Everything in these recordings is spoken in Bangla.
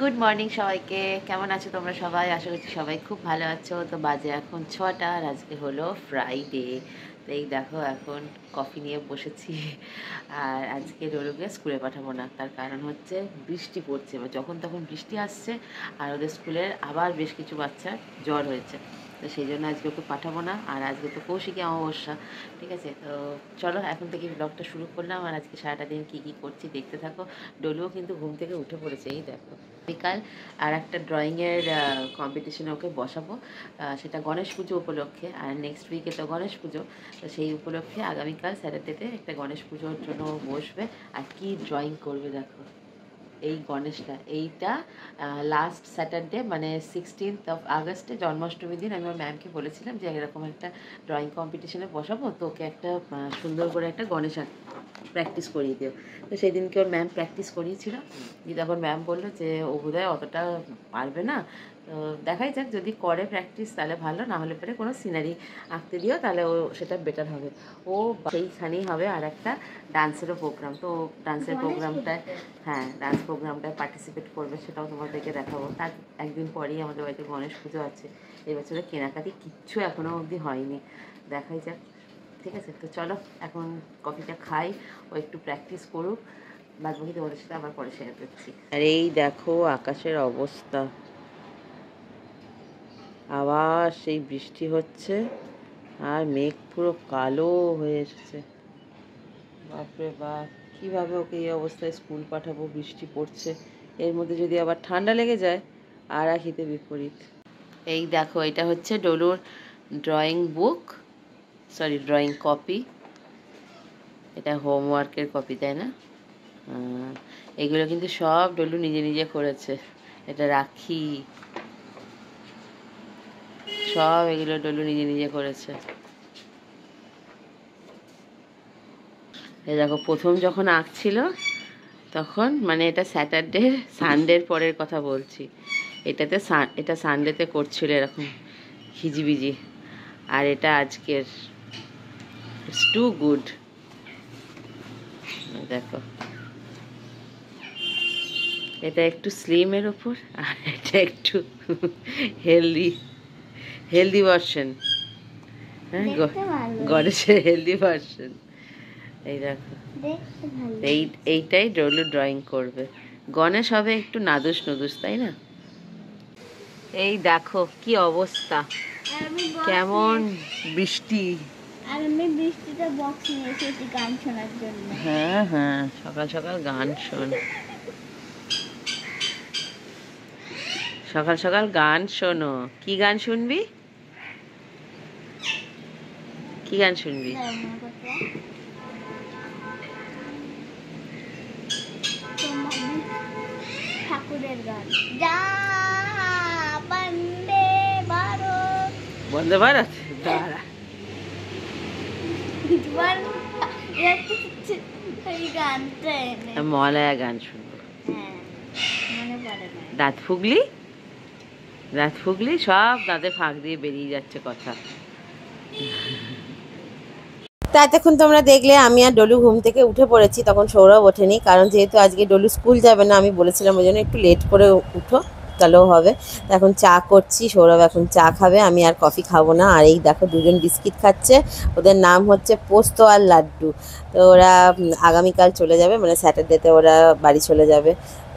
গুড মর্নিং সবাইকে। কেমন আছো তোমরা সবাই? আশা করছি সবাই খুব ভালো আছো। তো বাজে এখন 6টা আর আজকে হলো ফ্রাইডে। তো এই দেখো এখন কফি নিয়ে বসেছি। আর আজকে ডোলুকে স্কুলে পাঠাবো না, তার কারণ হচ্ছে বৃষ্টি পড়ছে, যখন তখন বৃষ্টি আসছে। আর ওদের স্কুলের আবার বেশ কিছু বাচ্চার জ্বর হয়েছে, তো সেই জন্য আজকে ওকে পাঠাবো না। আর আজকে তো কৌশিকী অমাবস্যা, ঠিক আছে? তো চলো এখন থেকে ব্লগটা শুরু করলাম। আর আজকে সারাটা দিন কী কী করছি দেখতে থাকো। ডলুও কিন্তু ঘুম থেকে উঠে পড়েছে, এই দেখো। বিকাল আর একটা ড্রয়িংয়ের কম্পিটিশনে ওকে বসাবো, সেটা গণেশ পুজো উপলক্ষে। আর নেক্সট উইকে তো গণেশ পুজো, তো সেই উপলক্ষে আগামীকাল স্যাটারডেতে একটা গণেশ পুজোর জন্য বসবে। আর কি ড্রয়িং করবে দেখো, এই গণেশটা, এইটা লাস্ট স্যাটারডে মানে 16th of August জন্মাষ্টমীর দিন আমি আমার ম্যামকে বলেছিলাম যে এরকম একটা ড্রয়িং কম্পিটিশনে বসাবো, তো ওকে একটা সুন্দর করে একটা গণেশ প্র্যাকটিস করিয়ে দিও। তো সেই দিনকে ওর ম্যাম প্র্যাকটিস করিয়েছিল, দিয়ে তখন ম্যাম বললো যে ও বোধহয় অতটা পারবে না। তো দেখাই যাক, যদি করে প্র্যাকটিস তাহলে ভালো, না হলে পরে কোনো সিনারি আঁকতে দিও, তাহলে ও সেটা বেটার হবে। ও সেইখানেই হবে আর একটা ডান্সেরও প্রোগ্রাম, তো ডান্সের প্রোগ্রামটায়, হ্যাঁ ডান্স প্রোগ্রামটায় পার্টিসিপেট করবে, সেটাও তোমাদেরকে দেখাবো। তার একদিন পরেই আমাদের বাড়িতে গণেশ পুজো আছে। এবছরে কেনাকাটি কিচ্ছু এখনও অবধি হয়নি, দেখাই যাক। ঠিক আছে, তো চলো এখন কফিটা খাই, ও একটু প্র্যাকটিস করুক, বাদ বাকি তোমাদের সাথে আবার পরে শেয়ার করছি। আর এই দেখো আকাশের অবস্থা, আবার সেই বৃষ্টি হচ্ছে আর মেঘ পুরো কালো হয়ে এসেছে। বাপরে বাপ, কীভাবে ওকে এই অবস্থায় স্কুল পাঠাবো? বৃষ্টি পড়ছে, এর মধ্যে যদি আবার ঠান্ডা লেগে যায় আর এক হিতে বিপরীত। এই দেখো, এটা হচ্ছে ডলুর drawing book, sorry drawing copy. এটা হোমওয়ার্কের কপি, তাই না? এগুলো কিন্তু সব ডলু নিজে নিজে করেছে। এটা রাখি, সব এগুলো ডলু নিজে নিজে করেছে। এই দেখো, প্রথম যখন আঁকছিল তখন, মানে এটা স্যাটারডে সানডের পরের কথা বলছি, এটা সানডেতে করছিল এরকম হিজিবিজি। আর এটা আজকের, ইটস টু গুড। দেখো, এটা একটু স্লিমের ওপর, আর এটা একটু হেলদি ভার্সন। হ্যাঁ, গণেশের হেলদি ভার্সন। এই দেখো, এইটাই ডলু ড্রয়িং করবে। গণেশ হবে একটু নাদুস নুদুস, তাই না? এই দেখো কি অবস্থা, কেমন বৃষ্টি। আর আমি বৃষ্টিতে বক্স নিয়ে এসেছি গান শোনার জন্য। হ্যাঁ হ্যাঁ, সকাল সকাল গান শোন, সকাল সকাল গান শোনো। কি গান শুনবি? কি গান শুনবি? ঠাকুরের গান, যা বন্দে ভারত। বন্দে ভারত? দাঁড়া, মলয়া গান শুনবো। দাঁত ফুগলি, দাঁত ফুগলি, সব দাঁতে ফাঁক দিয়ে বেরিয়ে যাচ্ছে কথা। তা এতক্ষণ তোমরা দেখলে আমি আর ডলু ঘুম থেকে উঠে পড়েছি, তখন সৌরভ ওঠেনি, কারণ যেহেতু আজকে ডলু স্কুল যাবে না, আমি বলেছিলাম ওই জন্য একটু লেট করে উঠো, তাহলেও হবে। তো এখন চা করছি, সৌরভ এখন চা খাবে, আমি আর কফি খাবো না। আর এই দেখো দুজন বিস্কিট খাচ্ছে, ওদের নাম হচ্ছে পোস্ত আর লাড্ডু। তো ওরা আগামীকাল চলে যাবে, মানে স্যাটারডেতে ওরা বাড়ি চলে যাবে।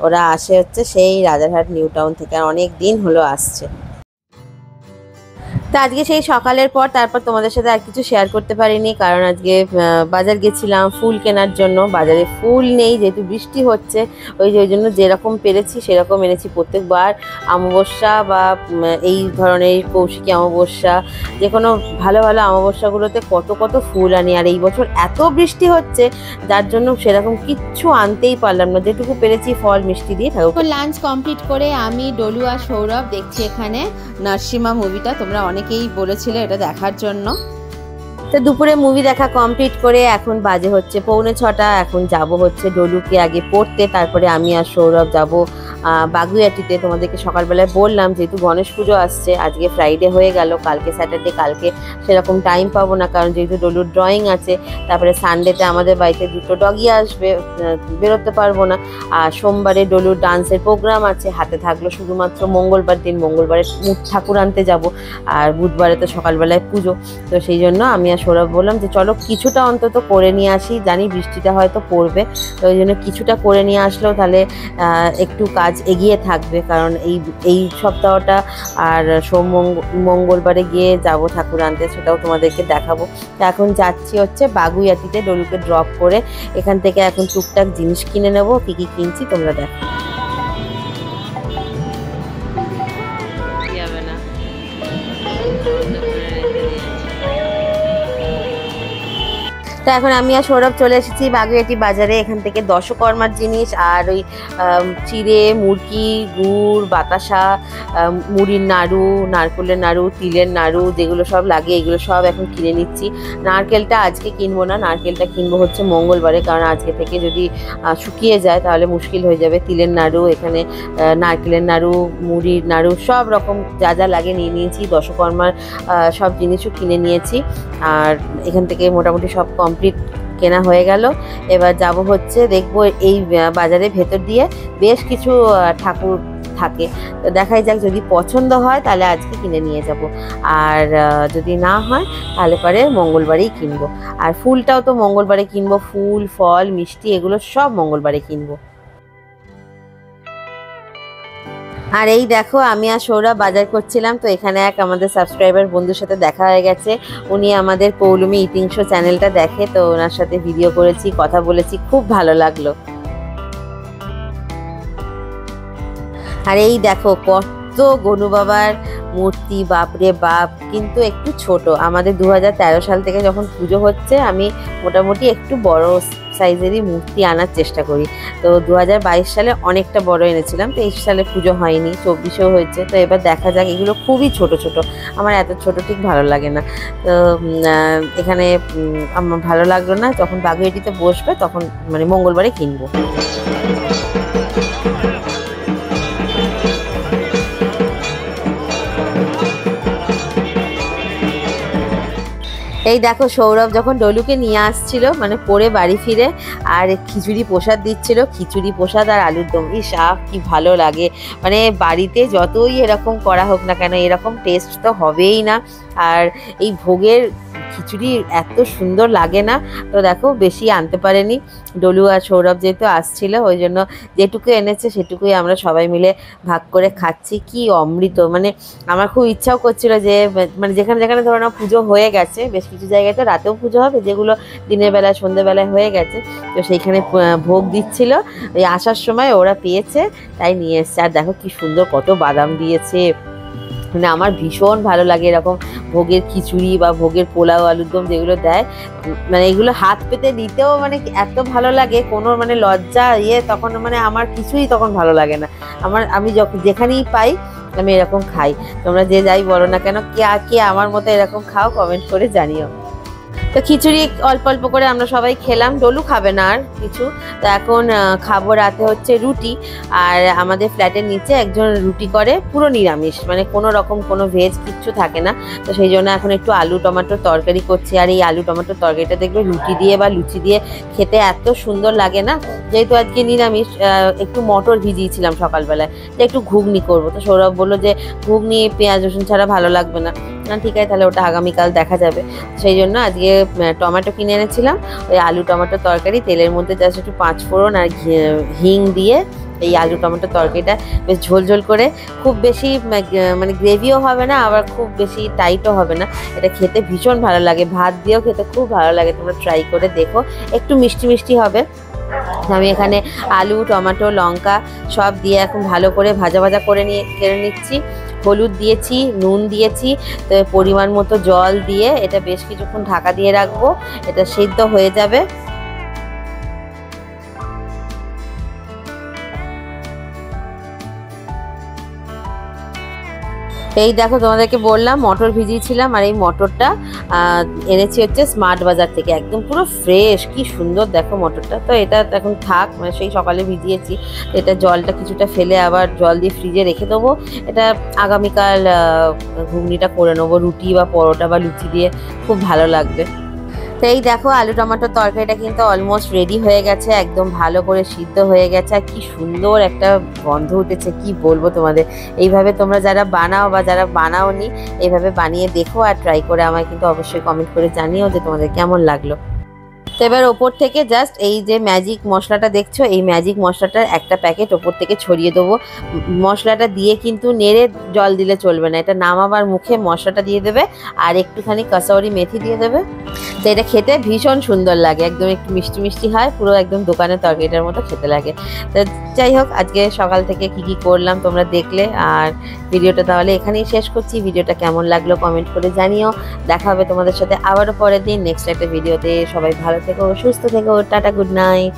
ওরা আসে হচ্ছে সেই রাজারহাট নিউ টাউন থেকে, আর অনেক দিন হলো আসছে। তো আজকে সেই সকালের পর তারপর তোমাদের সাথে আর কিছু শেয়ার করতে পারিনি, কারণ আজকে বাজার গেছিলাম ফুল কেনার জন্য। বাজারে ফুল নেই, যেহেতু বৃষ্টি হচ্ছে, ওই জন্য যেরকম পেরেছি সেরকম এনেছি। প্রত্যেকবার অমাবস্যা বা এই ধরনের কৌশিকী অমাবস্যা, যে কোনো ভালো ভালো অমাবস্যাগুলোতে কত কত ফুল আনি। আর এই বছর এত বৃষ্টি হচ্ছে, যার জন্য সেরকম কিচ্ছু আনতেই পারলাম না, যেটুকু পেরেছি ফল মিষ্টি দিয়ে থাকবো। লাঞ্চ কমপ্লিট করে আমি, ডলু আর সৌরভ দেখছি এখানে নরসিমা মুভিটা। তোমরা অনেকেই বলেছিলে এটা দেখার জন্য। তো দুপুরে মুভি দেখা কমপ্লিট করে এখন বাজে হচ্ছে 6:45। এখন যাব হচ্ছে ডলুকে আগে পড়তে, তারপরে আমি আর সৌরভ যাব বাগুইআটিতে। তোমাদেরকে সকালবেলায় বললাম যেহেতু গণেশ পুজো আসছে, আজকে ফ্রাইডে হয়ে গেল, কালকে স্যাটারডে, কালকে সেরকম টাইম পাবো না কারণ যেহেতু ডলুর ড্রয়িং আছে। তারপরে সানডেতে আমাদের বাড়িতে 2টো ডগি আসবে, বেরোতে পারবো না। আর সোমবারে ডলুর ডান্সের প্রোগ্রাম আছে, হাতে থাকলো শুধুমাত্র মঙ্গলবার দিন, মঙ্গলবারে ঠাকুর আনতে যাব, আর বুধবারে তো সকালবেলায় পুজো। তো সেই জন্য আমি আর সৌরভ বললাম যে চলো কিছুটা অন্তত করে নিয়ে আসি, জানি বৃষ্টিটা হয়তো পড়বে, তো ওই জন্য কিছুটা করে নিয়ে আসলেও তাহলে একটু কাজ এগিয়ে থাকবে। কারণ এই সপ্তাহটা আর মঙ্গলবারে গিয়ে যাব ঠাকুর আনতে, সেটাও তোমাদেরকে দেখাবো। তো এখন যাচ্ছি হচ্ছে বাগুইআটিতে ডলুকে ড্রপ করে, এখান থেকে এখন টুকটাক জিনিস কিনে নেবো। কী কী কিনছি তোমরা দেখো। তো এখন আমি আর সৌরভ চলে এসেছি বাগুইআটি বাজারে। এখান থেকে দশকর্মার জিনিস আর ওই চিড়ে, মুরকি, গুড়, বাতাসা, মুড়ির নাড়ু, নারকেলের নাড়ু, তিলের নাড়ু যেগুলো সব লাগে এগুলো সব এখন কিনে নিচ্ছি। নারকেলটা আজকে কিনবো না, নারকেলটা কিনবো হচ্ছে মঙ্গলবারে, কারণ আজকে থেকে যদি শুকিয়ে যায় তাহলে মুশকিল হয়ে যাবে। তিলের নাড়ু, এখানে নারকেলের নাড়ু, মুড়ির নাড়ু সব রকম যা যা লাগে নিয়ে নিয়েছি। দশকর্মার সব জিনিসও কিনে নিয়েছি, আর এখান থেকে মোটামুটি সব কমপ্লিট কেনা হয়ে গেল। এবার যাব হচ্ছে দেখবো এই বাজারের ভেতর দিয়ে বেশ কিছু ঠাকুর থাকে, তো দেখাই যাক, যদি পছন্দ হয় তাহলে আজকে কিনে নিয়ে যাব, আর যদি না হয় তাহলে পরে মঙ্গলবারেই কিনবো। আর ফুলটাও তো মঙ্গলবারে কিনবো, ফুল, ফল, মিষ্টি এগুলো সব মঙ্গলবারে কিনবো। আর এই দেখো আমি আর সৌরভ বাজার করছিলাম, তো এখানে এক আমাদের সাবস্ক্রাইবার বন্ধুর সাথে দেখা হয়ে গেছে। উনি আমাদের পৌলুমি ইটিং শো চ্যানেলটা দেখে, তো ওনার সাথে ভিডিও করেছি, কথা বলেছি, খুব ভালো লাগলো। আর এই দেখো কত গনু বাবার মূর্তি, বাপরে বাপ, কিন্তু একটু ছোট। আমাদের 2013 সাল থেকে যখন পুজো হচ্ছে আমি মোটামুটি একটু বড় সাইজেরই মূর্তি আনার চেষ্টা করি। তো 2022 সালে অনেকটা বড় এনেছিলাম, 23 সালে পুজো হয়নি, 24-এও হয়েছে। তো এবার দেখা যাক, এগুলো খুবই ছোট ছোট, আমার এত ছোট ঠিক ভালো লাগে না। তো এখানে আমার ভালো লাগলো না, যখন বাগুইআটিতে বসবে তখন মানে মঙ্গলবারে কিনবো। এই দেখো সৌরভ যখন ডলুকে নিয়ে আসছিল মানে পরে বাড়ি ফিরে, আর খিচুড়ি প্রসাদ দিচ্ছিল, খিচুড়ি প্রসাদ আর আলুর দম, ইস কি ভালো লাগে। মানে বাড়িতে যতই এরকম করা হোক না কেন এরকম টেস্ট তো হবেই না, আর এই ভোগের খিচুড়ি এত সুন্দর লাগে না। তো দেখো বেশি আনতে পারেনি, ডলু আর সৌরভ যেহেতু আসছিল ওই জন্য যেটুকু এনেছে সেটুকুই আমরা সবাই মিলে ভাগ করে খাচ্ছি। কি অমৃত, মানে আমার খুব ইচ্ছাও করছিল যে মানে যেখানে যেখানে ধরো না পুজো হয়ে গেছে, বেশ কিছু জায়গায় তো রাতেও পুজো হবে, যেগুলো দিনের বেলায় সন্ধ্যেবেলায় হয়ে গেছে, তো সেইখানে ভোগ দিচ্ছিল। ওই আসার সময় ওরা পেয়েছে তাই নিয়ে এসছে। আর দেখো কি সুন্দর কত বাদাম দিয়েছে, মানে আমার ভীষণ ভালো লাগে এরকম ভোগের খিচুড়ি বা ভোগের পোলাও, আলুর দম যেগুলো দেয়, মানে এগুলো হাত পেতে দিতেও মানে এত ভালো লাগে, কোনো মানে লজ্জা তখন মানে আমার কিছুই তখন ভালো লাগে না। আমি যখন যেখানেই পাই আমি এরকম খাই। তোমরা যে যাই বলো না কেন, কে আমার মতো এরকম খাও কমেন্ট করে জানিও। তো খিচুড়ি অল্প অল্প করে আমরা সবাই খেলাম, ডলু খাবে না আর কিছু। তো এখন খাবো রাতে হচ্ছে রুটি, আর আমাদের ফ্ল্যাটের নিচে একজন রুটি করে পুরো নিরামিষ, মানে কোনো রকম কোনো ভেজ কিচ্ছু থাকে না। তো সেই জন্য এখন একটু আলু টমেটোর তরকারি করছি, আর এই আলু টমেটোর তরকারিটা দেখবে রুটি দিয়ে বা লুচি দিয়ে খেতে এত সুন্দর লাগে না। যেহেতু আজকে নিরামিষ, একটু মটর ভিজিয়েছিলাম সকালবেলায়, যে একটু ঘুগনি করবো। তো সৌরভ বললো যে ঘুগনি পেঁয়াজ রসুন ছাড়া ভালো লাগবে না, ঠিক আছে তাহলে ওটা আগামীকাল দেখা যাবে। সেই জন্য আজকে টমেটো কিনে এনেছিলাম, ওই আলু টমেটোর তরকারি, তেলের মধ্যে জাস্ট একটু 5 ফোড়ন আর হিং দিয়ে এই আলু টমেটোর তরকারিটা বেশ ঝোল ঝোল করে, খুব বেশি মানে গ্রেভিও হবে না আবার খুব বেশি টাইটও হবে না, এটা খেতে ভীষণ ভালো লাগে, ভাত দিয়েও খেতে খুব ভালো লাগে। তোমরা ট্রাই করে দেখো, একটু মিষ্টি মিষ্টি হবে। আমি এখানে আলু টমেটো লঙ্কা সব দিয়ে এখন ভালো করে ভাজা ভাজা করে কেড়ে নিচ্ছি। হলুদ দিয়েছি, নুন দিয়েছি, তো পরিমাণ মতো জল দিয়ে এটা বেশ কিছুক্ষণ ঢাকা দিয়ে রাখবো, এটা সিদ্ধ হয়ে যাবে। এই দেখো তোমাদেরকে বললাম মটর ভিজিয়েছিলাম, আর এই মটরটা এনেছি হচ্ছে স্মার্ট বাজার থেকে, একদম পুরো ফ্রেশ, কি সুন্দর দেখো মটরটা। তো এটা এখন থাক, মানে সেই সকালে ভিজিয়েছি, এটা জলটা কিছুটা ফেলে আবার জল দিয়ে ফ্রিজে রেখে দেবো। এটা আগামীকাল ঘুগনিটা করে নেবো, রুটি বা পরোটা বা লুচি দিয়ে, খুব ভালো লাগবে। তো এই দেখো আলু টমেটোর তরকারিটা কিন্তু অলমোস্ট রেডি হয়ে গেছে, একদম ভালো করে সিদ্ধ হয়ে গেছে, আর কি সুন্দর একটা গন্ধ উঠেছে, কি বলবো তোমাদের। এইভাবে তোমরা যারা বানাও বা যারা বানাওনি, এইভাবে বানিয়ে দেখো আর ট্রাই করে আমায় কিন্তু অবশ্যই কমেন্ট করে জানিও যে তোমাদের কেমন লাগলো। তো এবার ওপর থেকে জাস্ট এই যে ম্যাজিক মশলাটা দেখছো, এই ম্যাজিক মশলাটার একটা প্যাকেট ওপর থেকে ছড়িয়ে দেবো। মশলাটা দিয়ে কিন্তু নেড়ে জল দিলে চলবে না, এটা নামাবার মুখে মশলাটা দিয়ে দেবে আর একটুখানি কাসৌরি মেথি দিয়ে দেবে। তো এটা খেতে ভীষণ সুন্দর লাগে, একদম একটু মিষ্টি মিষ্টি হয়, পুরো একদম দোকানের তরকারিটার মতো খেতে লাগে। তো যাই হোক, আজকে সকাল থেকে কি কি করলাম তোমরা দেখলে, আর ভিডিওটা তাহলে এখানেই শেষ করছি। ভিডিওটা কেমন লাগলো কমেন্ট করে জানিও। দেখা হবে তোমাদের সাথে আবারও পরের দিন নেক্সট একটা ভিডিওতে। সবাই ভালো থেকো, সুস্থ থেকো, টাটা, গুড নাইট।